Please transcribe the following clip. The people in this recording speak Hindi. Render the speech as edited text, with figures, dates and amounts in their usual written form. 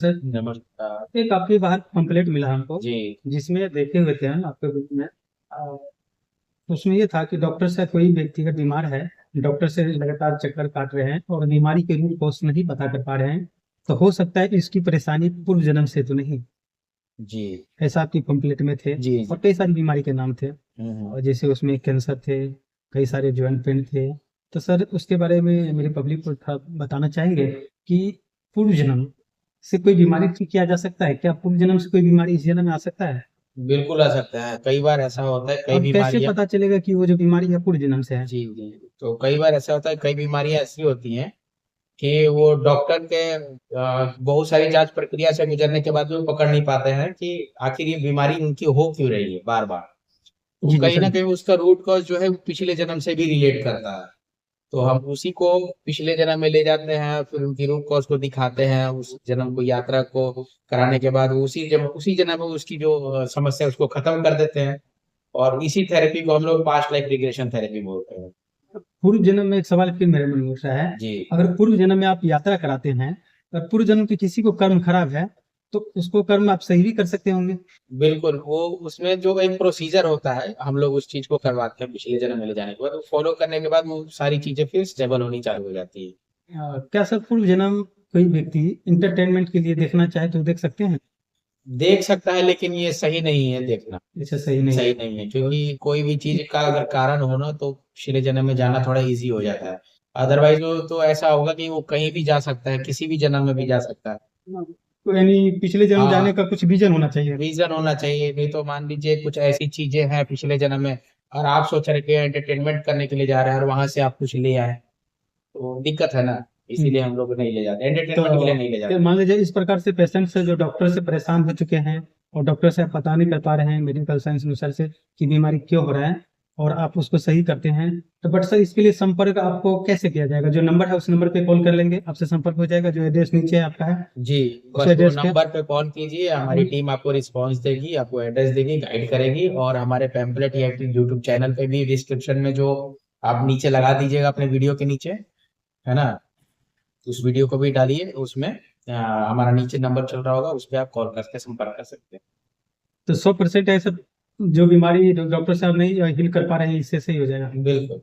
सर, नमस्कार। एक आपके बाहर पंपलेट मिला हमको, जी। जिसमें देखे हुए थे हम आपके बीच में। उसमें ये था कि डॉक्टर से कोई व्यक्तिगत बीमार है, डॉक्टर से लगातार चक्कर काट रहे हैं और बीमारी के रूट कॉज नहीं पता कर पा रहे हैं, तो हो सकता है कि इसकी परेशानी पूर्व जन्म से तो नहीं। जी। ऐसा आपकी पंपलेट में थे जी। और जी। कई सारी बीमारी के नाम थे। हम्म। और जैसे उसमें कैंसर थे, कई सारे जॉइंट पेन थे। तो सर, उसके बारे में मेरे पब्लिक को थोड़ा बताना चाहेंगे कि पूर्व जन्म से कोई बीमारी ठीक किया जा सकता है क्या? पूर्व जन्म से कोई बीमारी इस जन्म में आ सकता है? बिल्कुल आ सकता है, कई बार ऐसा होता है, कई और कैसे बीमारियां। पता चलेगा कि वो जो बीमारी है पूर्व जन्म से है? जी जी। तो कई बार ऐसा होता है, कई बीमारियां ऐसी होती हैं कि वो डॉक्टर के बहुत सारी जांच प्रक्रिया से गुजरने के बाद भी वो पकड़ नहीं पाते हैं कि आखिर ये बीमारी उनकी हो क्यों रही है बार बार। तो जी जी कहीं सर। ना कहीं उसका रूट कॉज जो है वो पिछले जन्म से भी रिलेट करता है। तो हम उसी को पिछले जन्म में ले जाते हैं, फिर उनकी रूट कॉज को दिखाते हैं, उस जन्म को यात्रा को कराने के बाद उसी जन्म में उसकी जो समस्या है, उसको खत्म कर देते हैं। और इसी थेरेपी को हम लोग पास्ट लाइफ रिग्रेशन थेरेपी बोलते हैं। पूर्व जन्म में एक सवाल फिर मेरे मन में उठ रहा है। जी। अगर पूर्व जन्म में आप यात्रा कराते हैं, और पूर्व जन्म के किसी को कर्म खराब है, तो उसको कर्म आप सही भी कर सकते होंगे। बिल्कुल, वो उसमें जो एक प्रोसीजर होता है, हम लोग उस चीज को करवाते हैं पिछले जन्म में ले जाने के बाद, वो फॉलो करने के बाद वो सारी चीजें फिर स्टेबल होनी चालू हो जाती है। क्या सर, पूर्व जन्म कोई व्यक्ति इंटरटेनमेंट के लिए देखना चाहे तो देख सकते हैं? देख सकता है, लेकिन ये सही नहीं है देखना। ऐसा सही नहीं सही है। नहीं है, क्योंकि कोई भी चीज का अगर कारण हो ना, तो पिछले जन्म में जाना थोड़ा इजी हो जाता है। अदरवाइज वो तो ऐसा होगा कि वो कहीं भी जा सकता है, किसी भी जन्म में भी जा सकता है। तो यानी पिछले जन्म जाने हाँ, का कुछ विजन होना चाहिए। रीजन होना चाहिए, नहीं तो मान लीजिए कुछ ऐसी चीजें हैं पिछले जन्म में, और आप सोच रहे कि एंटरटेनमेंट करने के लिए जा रहे हैं और वहां से आप कुछ ले आए, तो दिक्कत है ना। इसीलिए हम लोग नहीं ले जाते, एंटरटेनमेंट के लिए नहीं ले तो जाते। मान लीजिए इस प्रकार से पेशेंट्स जो डॉक्टर से परेशान हो चुके हैं, और डॉक्टर से आप पता नहीं कर पा रहे हैं मेडिकल साइंस अनुसार से कि बीमारी क्यों हो रहा है, और आप उसको सही करते हैं, तो बट सर, इसके लिए संपर्क आपको कैसे किया जाएगा? जो नंबर है उस नंबर पे कॉल कर लेंगे, आपसे संपर्क हो जाएगा। जो एड्रेस नीचे आपका है जी। उस बस वो एड्रेस पे। नंबर पे कॉल कीजिए, हमारी टीम आपको रिस्पांस देगी, आपको एड्रेस देगी, गाइड करेगी। और हमारे पैम्पलेट या यूट्यूब चैनल पे भी डिस्क्रिप्शन में जो आप नीचे लगा दीजिएगा अपने वीडियो के नीचे, है ना, उस वीडियो को भी डालिए उसमें। हमारा नीचे नंबर चल रहा होगा, उस पर आप कॉल करके संपर्क कर सकते हैं। तो 100% ऐसा जो बीमारी जो डॉक्टर साहब नहीं हील कर पा रहे हैं, इससे सही हो जाएगा। बिल्कुल।